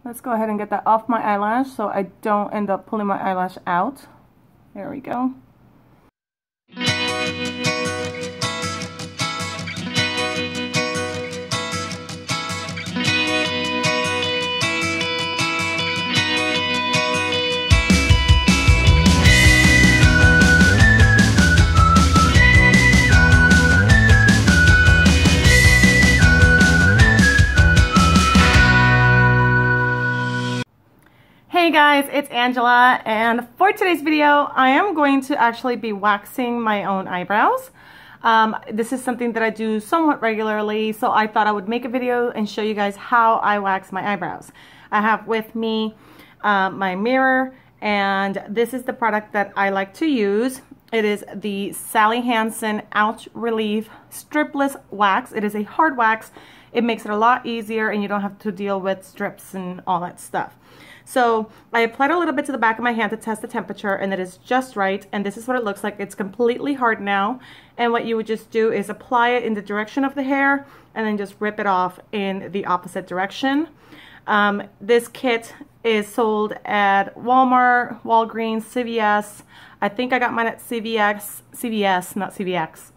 Let's go ahead and get that off my eyelash so I don't end up pulling my eyelash out. There we go. Hey guys, it's Angela, and for today's video I am going to actually be waxing my own eyebrows. This is something that I do somewhat regularly, so I thought I would make a video and show you guys how I wax my eyebrows. I have with me my mirror, and this is the product that I like to use. It is the Sally Hansen Ouch Relief Stripless Wax. It is a hard wax. It makes it a lot easier and you don't have to deal with strips and all that stuff. So I applied a little bit to the back of my hand to test the temperature, and it is just right, and this is what it looks like. It's completely hard now, and what you would just do is apply it in the direction of the hair and then just rip it off in the opposite direction. This kit is sold at Walmart, Walgreens, CVS. I think I got mine at CVS, not CVX.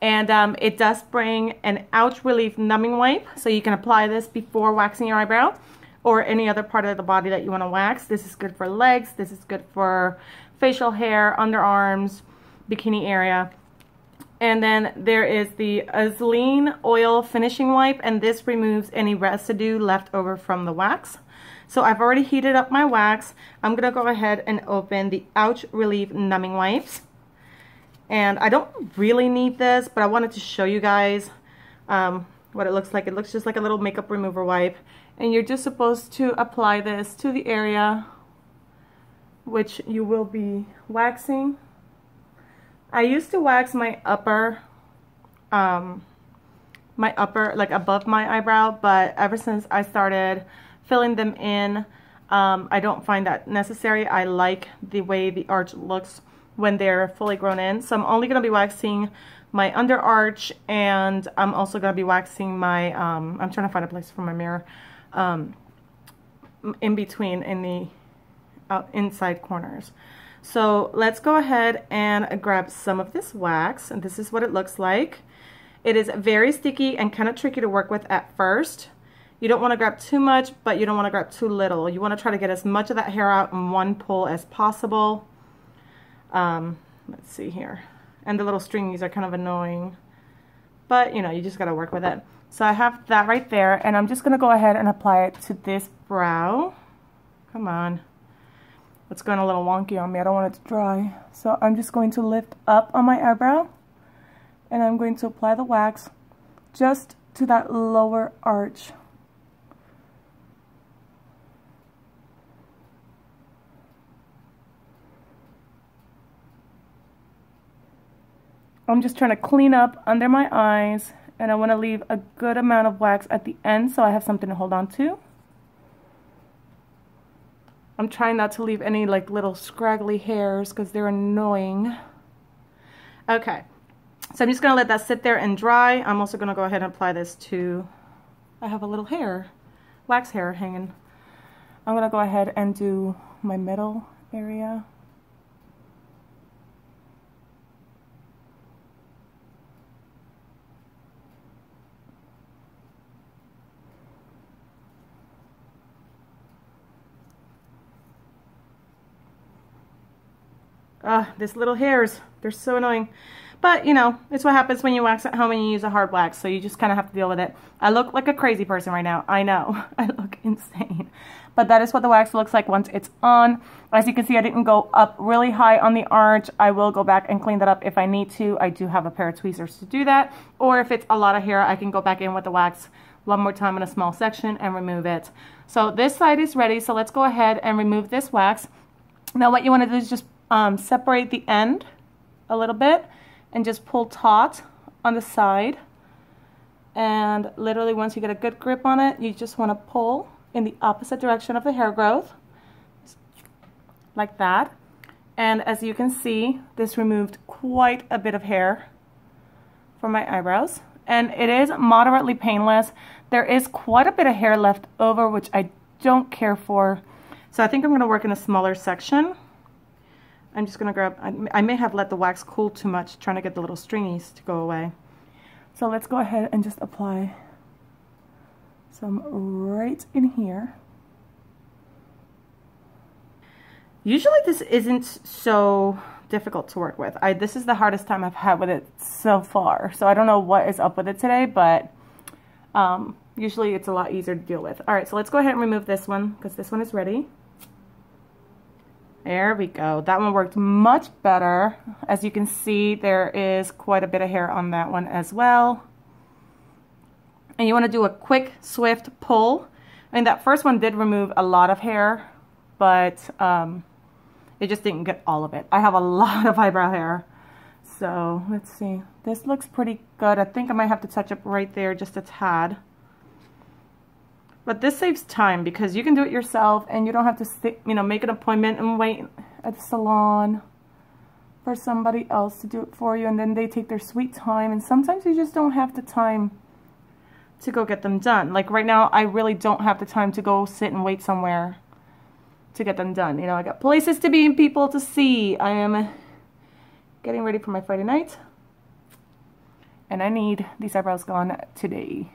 And it does bring an ouch relief numbing wipe, so you can apply this before waxing your eyebrow or any other part of the body that you want to wax. This is good for legs, this is good for facial hair, underarms, bikini area. And then there is the Vaseline oil finishing wipe, and this removes any residue left over from the wax. So I've already heated up my wax. I'm gonna go ahead and open the Ouch Relief numbing wipes. And I don't really need this, but I wanted to show you guys what it looks like. It looks just like a little makeup remover wipe. And you're just supposed to apply this to the area which you will be waxing. I used to wax my upper like above my eyebrow, but ever since I started filling them in, I don't find that necessary. I like the way the arch looks when they're fully grown in. So I'm only going to be waxing my under arch, and I'm also going to be waxing my, I'm trying to find a place for my mirror, in between in the inside corners. So let's go ahead and grab some of this wax, and this is what it looks like. It is very sticky and kind of tricky to work with at first. You don't want to grab too much, but you don't want to grab too little. You want to try to get as much of that hair out in one pull as possible. Let's see here. And the little stringies are kind of annoying, but you know, you just got to work with it. So I have that right there, and I'm just going to go ahead and apply it to this brow. Come on. It's going a little wonky on me. I don't want it to dry. So I'm just going to lift up on my eyebrow, and I'm going to apply the wax just to that lower arch. I'm just trying to clean up under my eyes, and I want to leave a good amount of wax at the end so I have something to hold on to. I'm trying not to leave any like little scraggly hairs because they're annoying. Okay, so I'm just going to let that sit there and dry. I'm also going to go ahead and apply this to, I have a little hair, wax hair hanging. I'm going to go ahead and do my middle area. These little hairs, they're so annoying. But, you know, it's what happens when you wax at home and you use a hard wax, so you just kind of have to deal with it. I look like a crazy person right now. I know. I look insane. But that is what the wax looks like once it's on. As you can see, I didn't go up really high on the arch. I will go back and clean that up if I need to. I do have a pair of tweezers to do that. Or if it's a lot of hair, I can go back in with the wax one more time in a small section and remove it. So this side is ready, so let's go ahead and remove this wax. Now what you want to do is just separate the end a little bit and just pull taut on the side, and literally once you get a good grip on it, you just want to pull in the opposite direction of the hair growth like that. And as you can see, this removed quite a bit of hair from my eyebrows, and it is moderately painless. There is quite a bit of hair left over, which I don't care for. So I think I'm going to work in a smaller section. I'm just going to grab, I may have let the wax cool too much, trying to get the little stringies to go away. So let's go ahead and just apply some right in here. Usually this isn't so difficult to work with. This is the hardest time I've had with it so far. So I don't know what is up with it today, but usually it's a lot easier to deal with. All right, so let's go ahead and remove this one because this one is ready. There we go. That one worked much better. As you can see, there is quite a bit of hair on that one as well. And you want to do a quick, swift pull. I mean, that first one did remove a lot of hair, but it just didn't get all of it. I have a lot of eyebrow hair. So let's see. This looks pretty good. I think I might have to touch up right there just a tad. But this saves time because you can do it yourself and you don't have to sit, you know, make an appointment and wait at the salon for somebody else to do it for you, and then they take their sweet time, and sometimes you just don't have the time to go get them done. Like right now, I really don't have the time to go sit and wait somewhere to get them done. You know, I got places to be and people to see. I am getting ready for my Friday night, and I need these eyebrows gone today,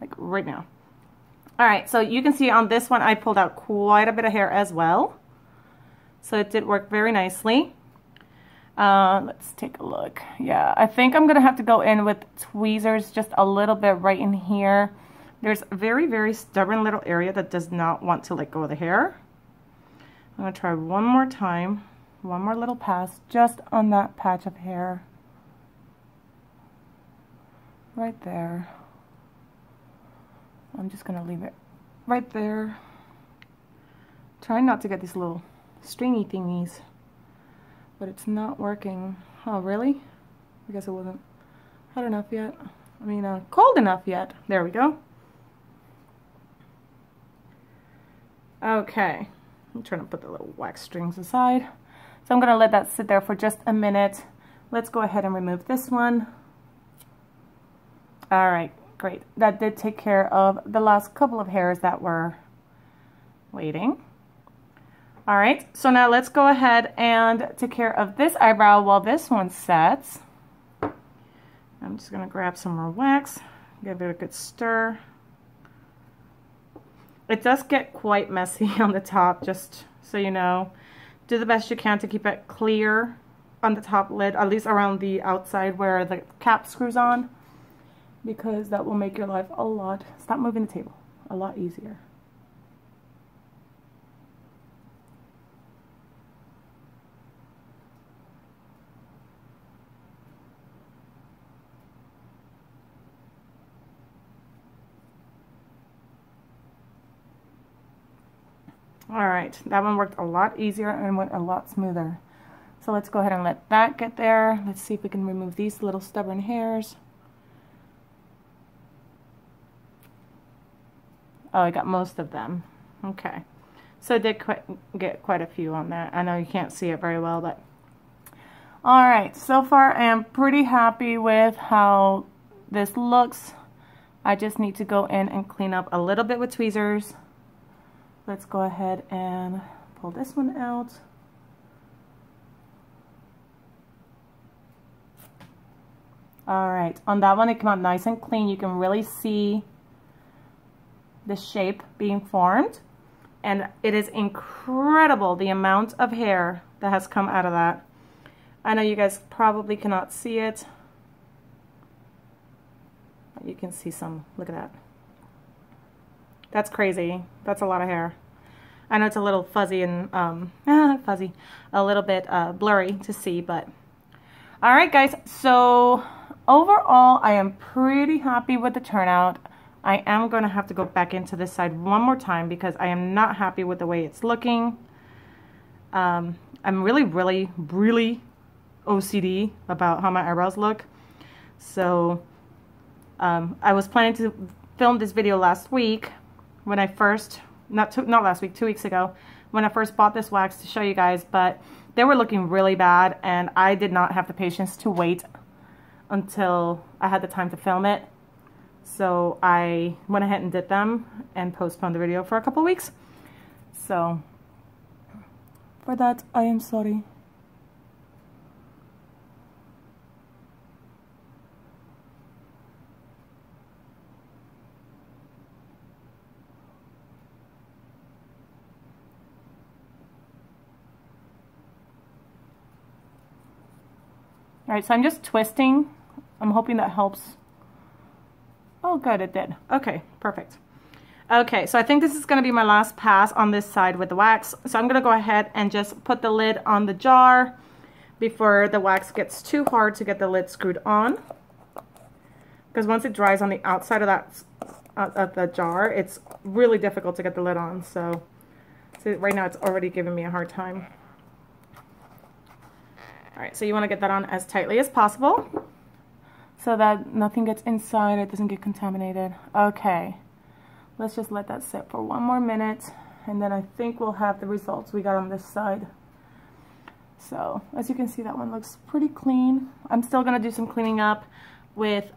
like right now. All right, so you can see on this one, I pulled out quite a bit of hair as well. So it did work very nicely. Let's take a look. Yeah, I think I'm gonna have to go in with tweezers just a little bit right in here. There's a very, very stubborn little area that does not want to let go of the hair. I'm gonna try one more time, one more little pass just on that patch of hair. Right there. I'm just going to leave it right there. Trying not to get these little stringy thingies, but it's not working. Oh, really? I guess it wasn't hot enough yet. I mean, cold enough yet. There we go. Okay. I'm trying to put the little wax strings aside. So I'm going to let that sit there for just a minute. Let's go ahead and remove this one. All right. Great. That did take care of the last couple of hairs that were waiting. All right, so now let's go ahead and take care of this eyebrow while this one sets. I'm just gonna grab some more wax, give it a good stir. It does get quite messy on the top, just so you know. Do the best you can to keep it clear on the top lid, at least around the outside where the cap screws on, because that will make your life a lot, stop moving the table, a lot easier. All right, that one worked a lot easier and went a lot smoother. So let's go ahead and let that get there. Let's see if we can remove these little stubborn hairs. Oh, I got most of them. Okay. So I did get quite a few on that. I know you can't see it very well, but... All right, so far I am pretty happy with how this looks. I just need to go in and clean up a little bit with tweezers. Let's go ahead and pull this one out. All right, on that one it came out nice and clean. You can really see the shape being formed, and it is incredible the amount of hair that has come out of that. I know you guys probably cannot see it, but you can see some. Look at that. That's crazy. That's a lot of hair. I know it's a little fuzzy and a little bit blurry to see, but all right guys, so overall I am pretty happy with the turnout. I am going to have to go back into this side one more time because I am not happy with the way it's looking. I'm really OCD about how my eyebrows look. So I was planning to film this video last week when I first, not last week, 2 weeks ago, when I first bought this wax to show you guys, but they were looking really bad and I did not have the patience to wait until I had the time to film it. So I went ahead and did them and postponed the video for a couple weeks. So for that, I am sorry. All right, so I'm just twisting. I'm hoping that helps. Oh, good, it did. Okay, perfect. Okay, so I think this is gonna be my last pass on this side with the wax. So I'm gonna go ahead and just put the lid on the jar before the wax gets too hard to get the lid screwed on. Because once it dries on the outside of that of the jar, it's really difficult to get the lid on. So right now it's already giving me a hard time. All right, so you want to get that on as tightly as possible so that nothing gets inside, it doesn't get contaminated. Okay, let's just let that sit for 1 more minute, and then I think we'll have the results we got on this side. So as you can see, that one looks pretty clean. I'm still going to do some cleaning up with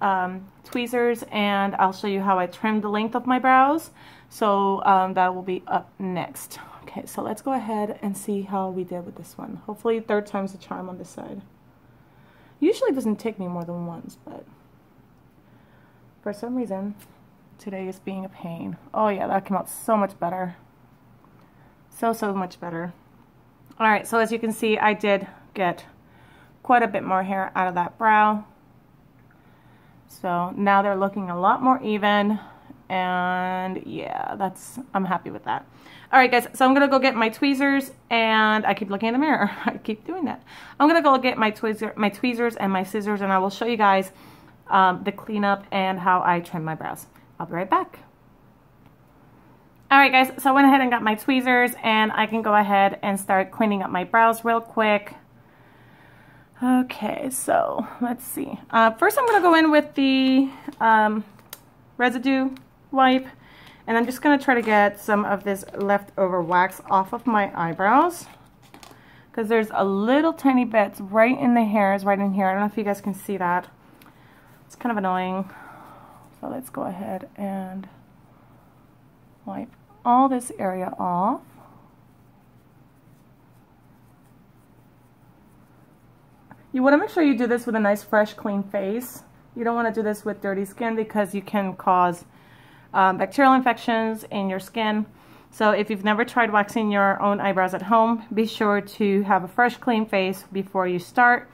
tweezers, and I'll show you how I trimmed the length of my brows. So that will be up next. Okay, so let's go ahead and see how we did with this one. Hopefully 3rd time's the charm on this side. Usually it doesn't take me more than once, but for some reason today is being a pain. Oh yeah, that came out so much better. So much better. All right, so as you can see, I did get quite a bit more hair out of that brow. So now they're looking a lot more even, and yeah, I'm happy with that. All right, guys, so I'm gonna go get my tweezers, and I keep looking in the mirror. I keep doing that. I'm gonna go get my tweezers and my scissors, and I will show you guys the cleanup and how I trim my brows. I'll be right back. All right, guys, so I went ahead and got my tweezers, and I can go ahead and start cleaning up my brows real quick. Okay, so let's see. First, I'm gonna go in with the residue wipe. And I'm just going to try to get some of this leftover wax off of my eyebrows, because there's a little tiny bits right in the hairs, right in here. I don't know if you guys can see that. It's kind of annoying. So let's go ahead and wipe all this area off. You want to make sure you do this with a nice, fresh, clean face. You don't want to do this with dirty skin, because you can cause bacterial infections in your skin. So if you've never tried waxing your own eyebrows at home, be sure to have a fresh, clean face before you start.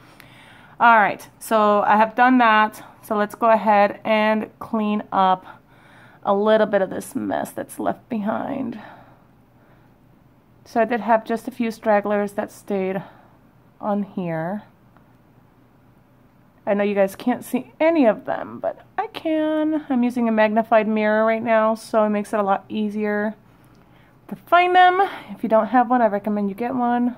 All right, so I have done that. So let's go ahead and clean up a little bit of this mess that's left behind. So I did have just a few stragglers that stayed on here. I know you guys can't see any of them, but I can. I'm using a magnified mirror right now, so it makes it a lot easier to find them. If you don't have one, I recommend you get one.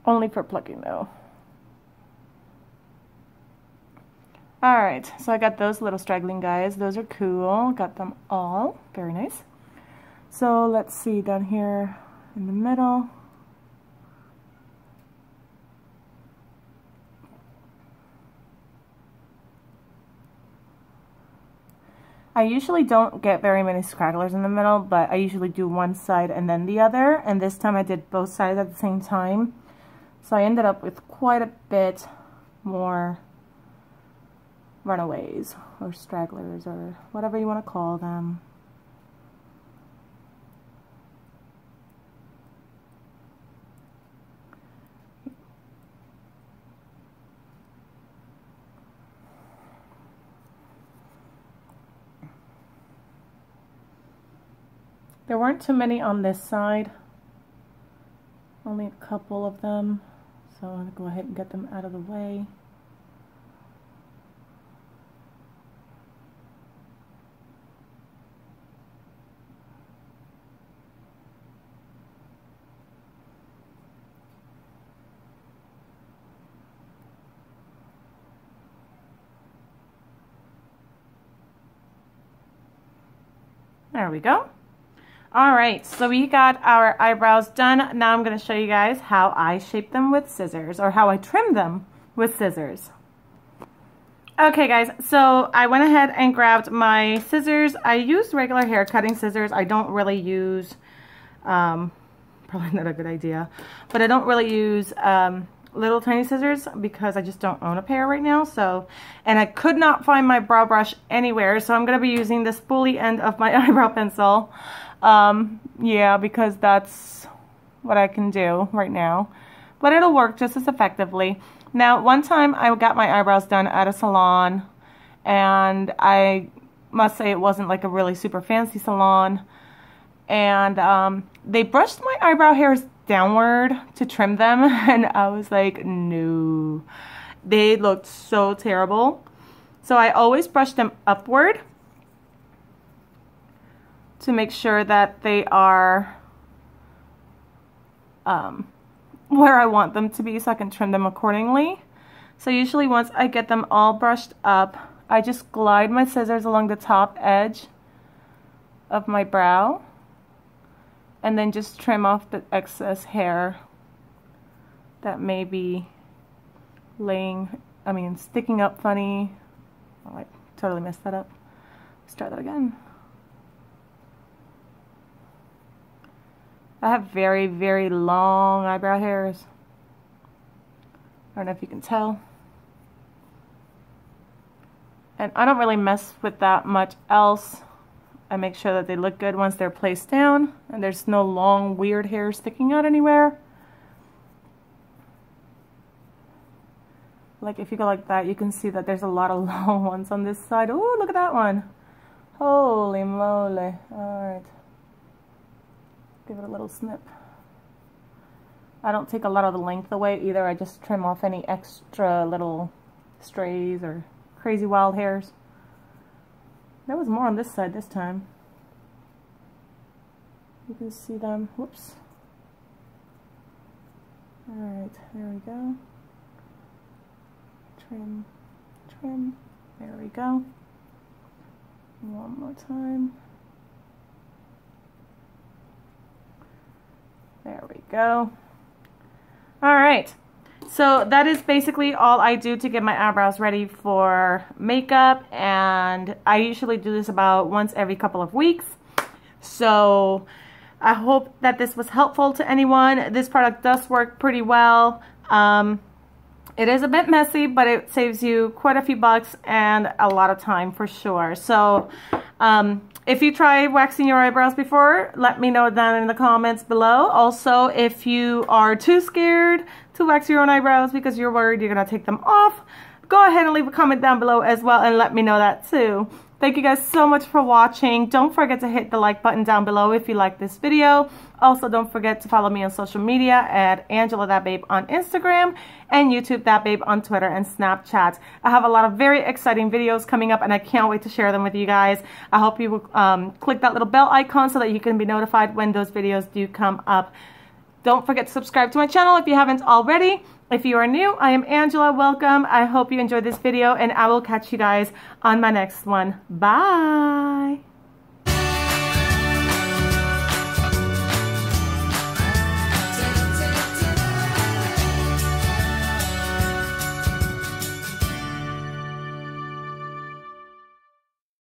Only for plucking though. Alright, so I got those little straggling guys. Those are cool. Got them all. Very nice. So let's see down here in the middle. I usually don't get very many scragglers in the middle, but I usually do one side and then the other, and this time I did both sides at the same time. So I ended up with quite a bit more runaways or stragglers or whatever you want to call them. There weren't too many on this side, only a couple of them, so I'm going to go ahead and get them out of the way. There we go. All right, so we got our eyebrows done. Now I'm going to show you guys how I shape them with scissors, or how I trim them with scissors. Okay guys, so I went ahead and grabbed my scissors. I used regular hair cutting scissors. I don't really use, probably not a good idea, but I don't really use little tiny scissors because I just don't own a pair right now. So, and I could not find my brow brush anywhere, so I'm going to be using the spoolie end of my eyebrow pencil. Yeah, because that's what I can do right now, but it'll work just as effectively. Now, one time I got my eyebrows done at a salon, and I must say it wasn't like a really super fancy salon, and they brushed my eyebrow hairs downward to trim them, and I was like, no, they looked so terrible. So I always brush them upward to make sure that they are where I want them to be, so I can trim them accordingly. So usually once I get them all brushed up, I just glide my scissors along the top edge of my brow and then just trim off the excess hair that may be sticking up funny. Oh, I totally messed that up. Let's try that again. I have very, very long eyebrow hairs. I don't know if you can tell. And I don't really mess with that much else. I make sure that they look good once they're placed down and there's no long, weird hair sticking out anywhere. Like if you go like that, you can see that there's a lot of long ones on this side. Oh, look at that one. Holy moly. All right. Give it a little snip. I don't take a lot of the length away either. I just trim off any extra little strays or crazy wild hairs. There was more on this side this time. You can see them. Whoops. Alright, there we go. Trim, trim. There we go. One more time. There we go. All right, so that is basically all I do to get my eyebrows ready for makeup, and I usually do this about once every couple of weeks. So I hope that this was helpful to anyone. This product does work pretty well. It is a bit messy, but it saves you quite a few bucks and a lot of time for sure. So if you tried waxing your eyebrows before, let me know down in the comments below. Also, if you are too scared to wax your own eyebrows because you're worried you're going to take them off, go ahead and leave a comment down below as well and let me know that too. Thank you guys so much for watching. Don't forget to hit the like button down below if you like this video. Also, don't forget to follow me on social media at Angela That Babe on Instagram and YouTube That Babe on Twitter and Snapchat. I have a lot of very exciting videos coming up and I can't wait to share them with you guys. I hope you will click that little bell icon so that you can be notified when those videos do come up. Don't forget to subscribe to my channel if you haven't already. If you are new, I am Angela. Welcome. I hope you enjoyed this video and I will catch you guys on my next one. Bye.